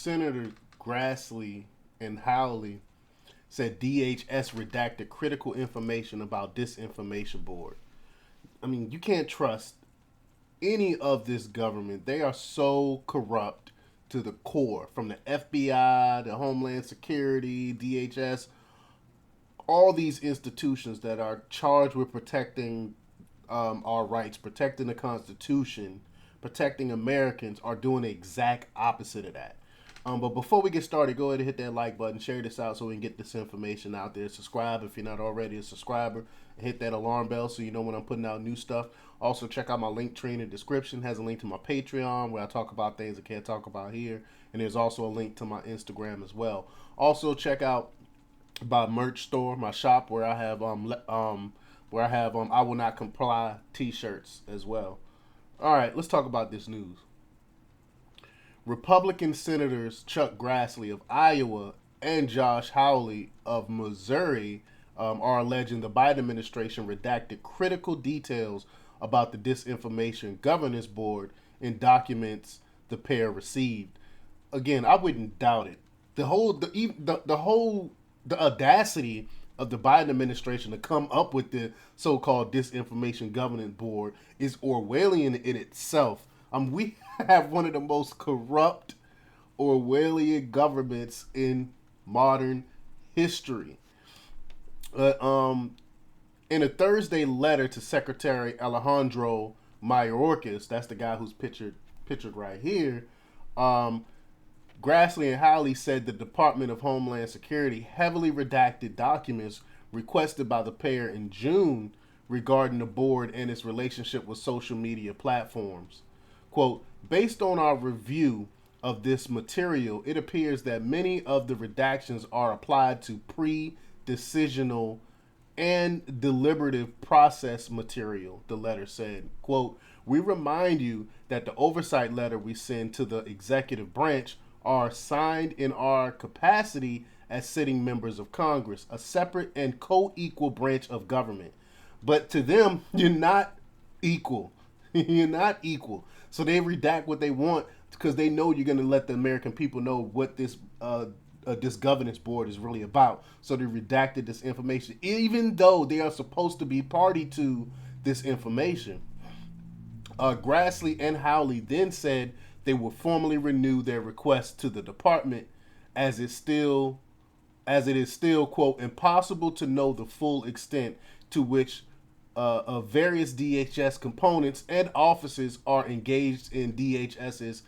Senator Grassley and Hawley said DHS redacted critical information about disinformation board. I mean, you can't trust any of this government. They are so corrupt to the core, from the FBI, the Homeland Security, DHS, all these institutions that are charged with protecting our rights, protecting the Constitution, protecting Americans, are doing the exact opposite of that. But before we get started, go ahead and hit that like button, share this out so we can get this information out there. Subscribe if you're not already a subscriber, and hit that alarm bell so you know when I'm putting out new stuff. Also, check out my link tree in the description. It has a link to my Patreon where I talk about things I can't talk about here, and there's also a link to my Instagram as well. Also, check out my merch store, my shop, where I have I will not comply t-shirts as well. All right, let's talk about this news. Republican Senators Chuck Grassley of Iowa and Josh Hawley of Missouri are alleging the Biden administration redacted critical details about the Disinformation Governance Board in documents the pair received. Again, I wouldn't doubt it. The audacity of the Biden administration to come up with the so-called Disinformation Governance Board is Orwellian in itself. We have one of the most corrupt Orwellian governments in modern history. In a Thursday letter to Secretary Alejandro Mayorkas, that's the guy who's pictured right here, Grassley and Hawley said the Department of Homeland Security heavily redacted documents requested by the pair in June regarding the board and its relationship with social media platforms. Quote, based on our review of this material, it appears that many of the redactions are applied to pre-decisional and deliberative process material, the letter said. Quote, we remind you that the oversight letter we send to the executive branch are signed in our capacity as sitting members of Congress, a separate and co-equal branch of government. But to them, you're not equal. You're not equal. So they redact what they want because they know you're going to let the American people know what this governance board is really about. So they redacted this information, even though they are supposed to be party to this information. Grassley and Hawley then said they will formally renew their request to the department, as it is still, quote, impossible to know the full extent to which various DHS components and offices are engaged in DHS's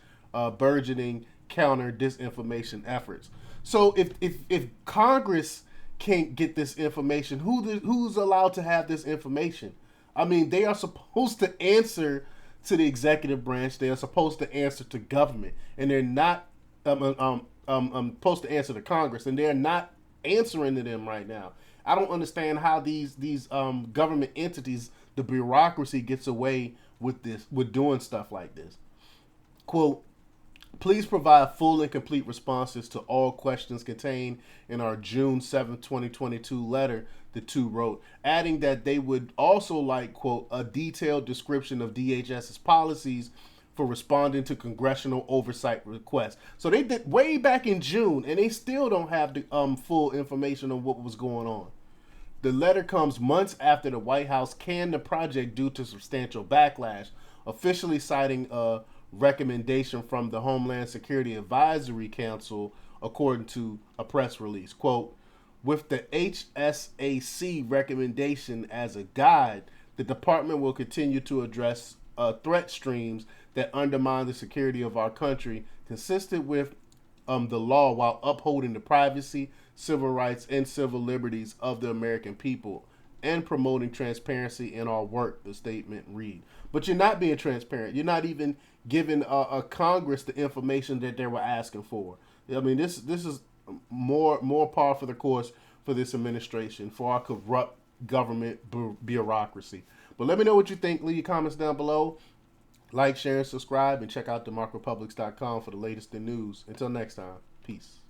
burgeoning counter disinformation efforts. So if Congress can't get this information, who's allowed to have this information? I mean, they are supposed to answer to the executive branch. They are supposed to answer to government, and they're not supposed to answer to Congress, and they're not answering to them right now. I don't understand how these government entities, the bureaucracy, gets away with this, with doing stuff like this. Quote, please provide full and complete responses to all questions contained in our June 7th, 2022 letter, the two wrote, adding that they would also like, quote, a detailed description of DHS's policies for responding to congressional oversight requests. So they did way back in June, and they still don't have the full information on what was going on. The letter comes months after the White House canned the project due to substantial backlash, officially citing a recommendation from the Homeland Security Advisory Council, according to a press release. Quote, with the HSAC recommendation as a guide, the department will continue to address threat streams that undermine the security of our country, consistent with the law, while upholding the privacy, civil rights, and civil liberties of the American people, and promoting transparency in our work, the statement read. But you're not being transparent. You're not even giving Congress the information that they were asking for. I mean, this is more par for the course for this administration, for our corrupt government bureaucracy. But let me know what you think. Leave your comments down below. Like, share, and subscribe, and check out themarkrepublics.com for the latest in news. Until next time, peace.